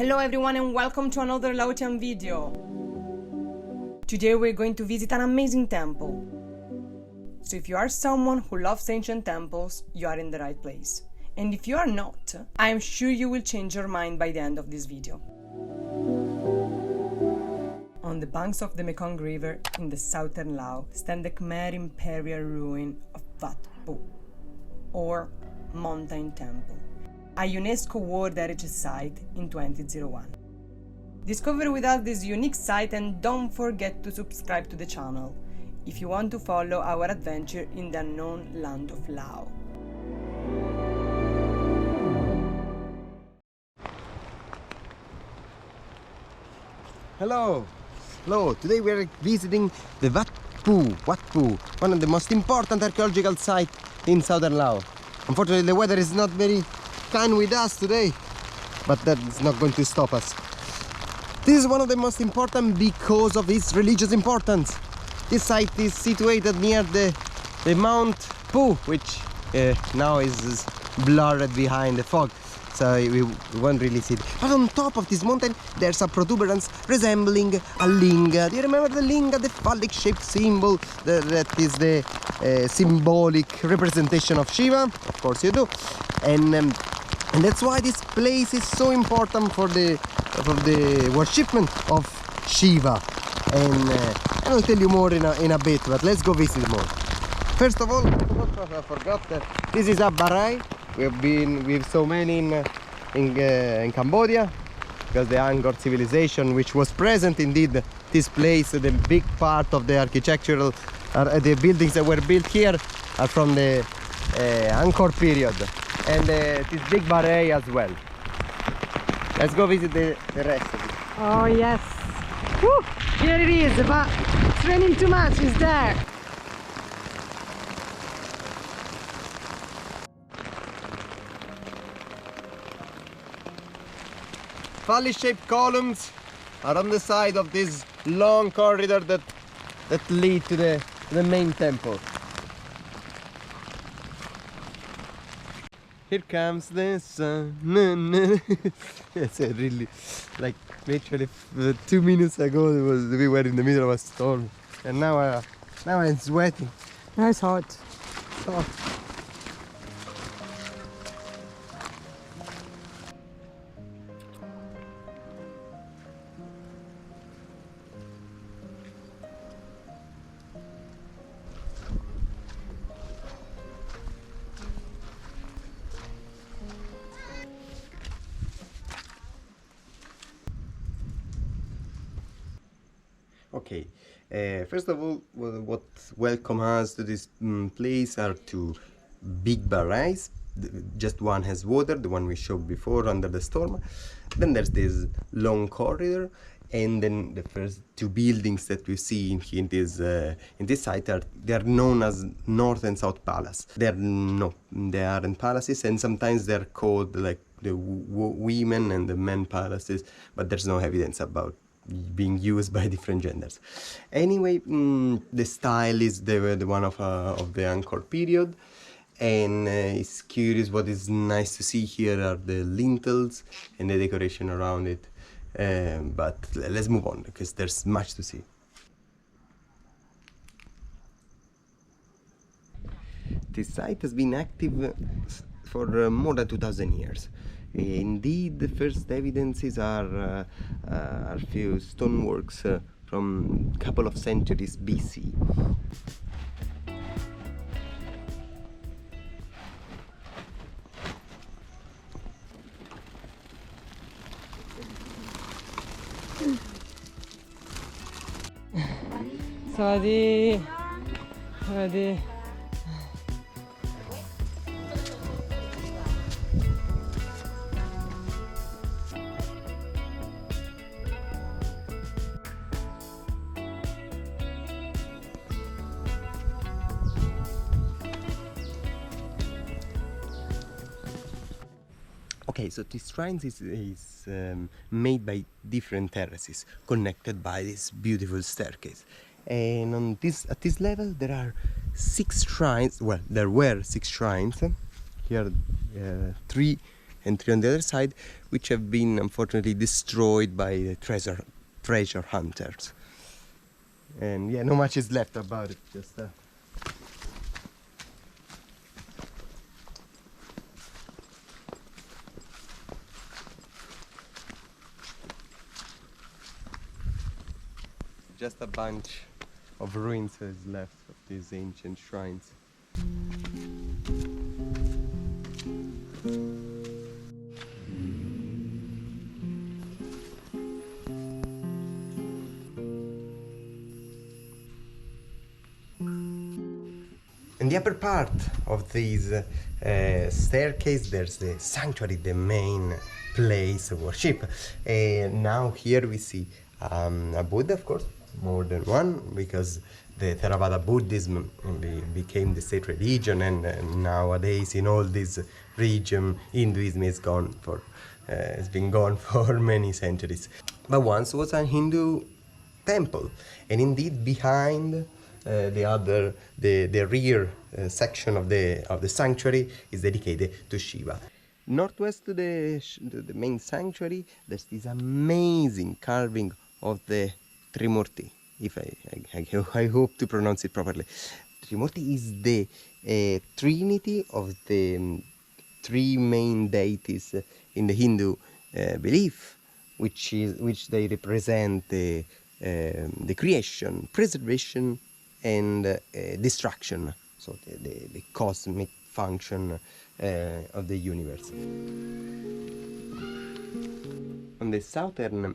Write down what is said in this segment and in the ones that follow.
Hello everyone and welcome to another Laotian video. Today we're going to visit an amazing temple. So if you are someone who loves ancient temples, you are in the right place. And if you are not, I am sure you will change your mind by the end of this video. On the banks of the Mekong River in the southern Laos stand the Khmer imperial ruin of Vat Phou, or Mountain Temple, a UNESCO World Heritage Site in 2001. Discover with us this unique site and don't forget to subscribe to the channel if you want to follow our adventure in the unknown land of Laos. Hello! Hello! Today we are visiting the Vat Phou, one of the most important archaeological sites in southern Laos. Unfortunately, the weather is not very kind with us today, but that is not going to stop us. This is one of the most important because of its religious importance. This site is situated near the Mount Phou, which now is blurred behind the fog, so we won't really see it. But on top of this mountain there's a protuberance resembling a linga. Do you remember the linga, the phallic shaped symbol that is the symbolic representation of Shiva? Of course you do. And that's why this place is so important for the worshipment of Shiva. And I'll tell you more in a bit, but let's go visit more. First of all, I forgot that this is a barai. We've been with so many in Cambodia, because the Angkor civilization, which was present indeed this place, the big part of the architectural, the buildings that were built here are from the Angkor period, and this big barai as well. Let's go visit the rest of it. Oh yes! Woo! Here it is, but it's raining too much, it's there! Phallic shaped columns are on the side of this long corridor that lead to the main temple. Here comes the sun. It's really, like, literally 2 minutes ago we were in the middle of a storm, and now I'm sweating. Now it's hot. Oh. Okay, first of all, what welcome us to this place are two big barais. Just one has water, the one we showed before under the storm. Then there's this long corridor, and then the first two buildings that we see in this site they are known as North and South Palace. They aren't palaces, and sometimes they're called like the women and the men palaces, but there's no evidence about being used by different genders. Anyway, the style is the one of the Angkor period, and it's curious. What is nice to see here are the lintels and the decoration around it, but let's move on because there's much to see. This site has been active for more than 2,000 years. Indeed, the first evidences are a few stoneworks from a couple of centuries BC. Sawadee. Okay, so this shrine is made by different terraces connected by this beautiful staircase. And at this level there are 6 shrines. Well, there were 6 shrines. Here 3 and 3 on the other side, which have been unfortunately destroyed by the treasure hunters. And yeah, not much is left about it. Just a bunch of ruins is left of these ancient shrines. In the upper part of this staircase, there's the sanctuary, the main place of worship. Now here we see a Buddha, of course, more than one, because the Theravada Buddhism became the state religion, and nowadays in all this region, Hinduism is gone for, it's been gone for many centuries. But once was a Hindu temple, and indeed behind the rear section of the sanctuary is dedicated to Shiva. Northwest to the main sanctuary, there's this amazing carving of the Trimurti, if I hope to pronounce it properly. Trimurti is the trinity of the three main deities in the Hindu belief, which they represent the creation, preservation, and destruction, so the cosmic function of the universe. On the southern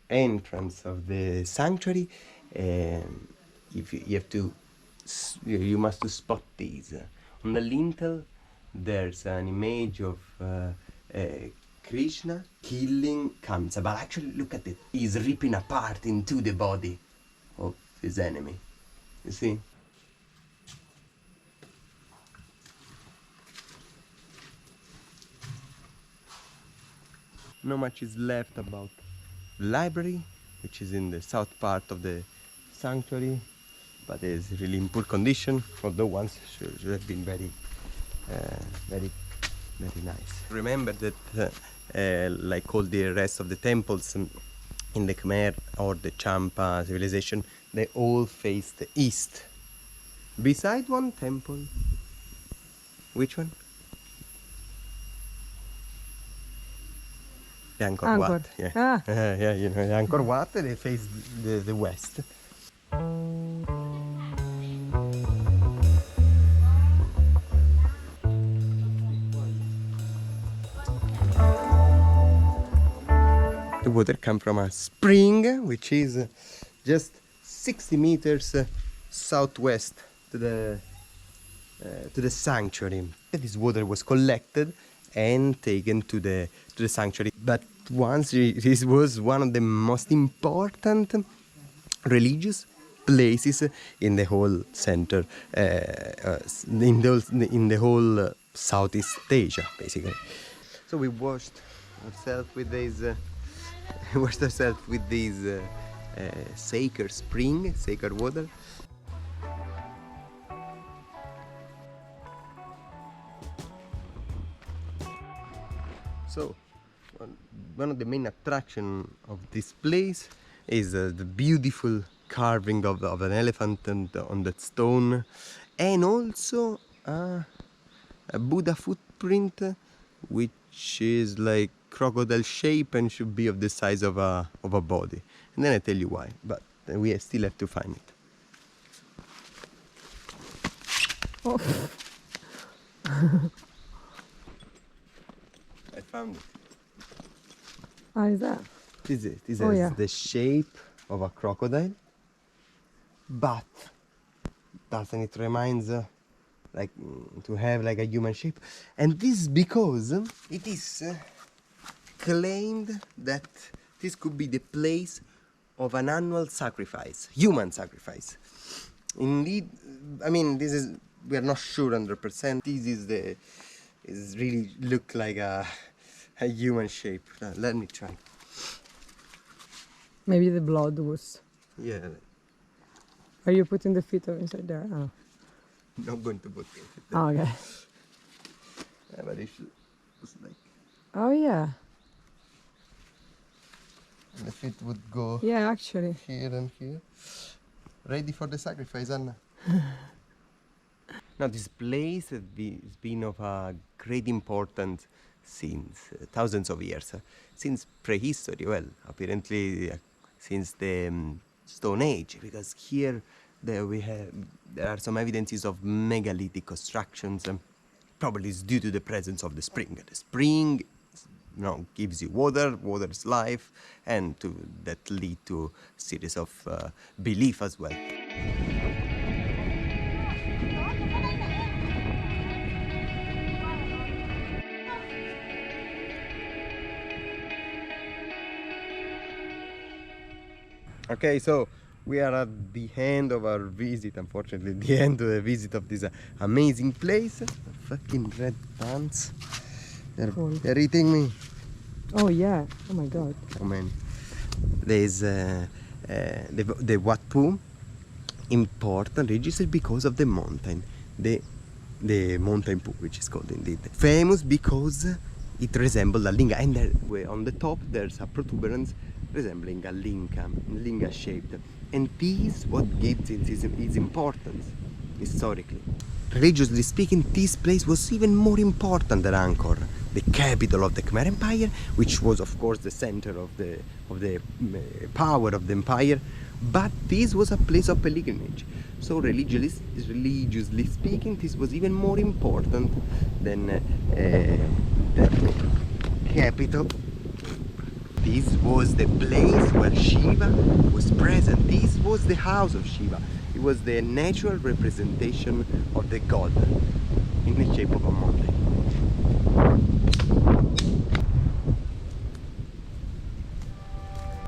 entrance of the sanctuary, you must spot these. On the lintel, there's an image of Krishna killing Kamsa, but actually look at it. He's ripping apart into the body of his enemy. You see? Not much is left about the library, which is in the south part of the sanctuary, but is really in poor condition, although once should have been very nice. Remember that like all the rest of the temples in the Khmer or the Champa civilization, they all face the east. Beside one temple, which one? The Angkor Wat. Yeah. Ah. Yeah, you know, the Angkor Wat, they face the west. The water comes from a spring, which is just 60 meters southwest to the sanctuary. This water was collected and taken to the sanctuary. But once this was one of the most important religious places in the whole center, in the whole Southeast Asia, basically. So we washed ourselves with these. Sacred spring, sacred water. So, one of the main attractions of this place is the beautiful carving of an elephant on that stone, and also a Buddha footprint, which is like crocodile shape and should be of the size of a body. And then I tell you why, but we still have to find it. Oh. I found it. How is that? This is Yeah. the shape of a crocodile, but doesn't it reminds to have like a human shape? And this is because it is claimed that this could be the place of an annual sacrifice, human sacrifice. Indeed, I mean, we are not sure 100%. This is really look like a human shape. Let me try. Maybe the blood was. Yeah. Are you putting the feet inside there? Oh. Not going to put it. Oh, okay. Yeah, but it looks like Oh yeah. And the feet would go Yeah, actually. here and here. Ready for the sacrifice, Anna? Now, this place has been of great importance since thousands of years, since prehistory. Well, apparently since the Stone Age, because here there are some evidences of megalithic constructions. Probably it's due to the presence of the spring. The spring, gives you water. Water is life, and that lead to a series of belief as well. Okay, so we are at the end of our visit, unfortunately, the end of the visit of this amazing place. Fucking red pants. They're eating me. Oh yeah. Oh my god. Oh man. There's the Vat Phou, important, registered because of the mountain. The mountain Phou, which is called indeed. Famous because it resembles a linga, and there, on the top there's a protuberance resembling a linga shaped, and this what gives it its importance historically. Religiously speaking, this place was even more important than Angkor, the capital of the Khmer Empire, which was of course the center of the power of the empire. But this was a place of pilgrimage, so religiously speaking, this was even more important than the capital. This was the place where Shiva was present. This was the house of Shiva. It was the natural representation of the god in the shape of a mountain.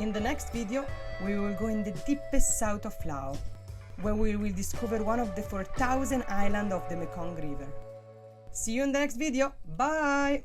In the next video, we will go in the deepest south of Laos, where we will discover one of the 4,000 islands of the Mekong River. See you in the next video. Bye!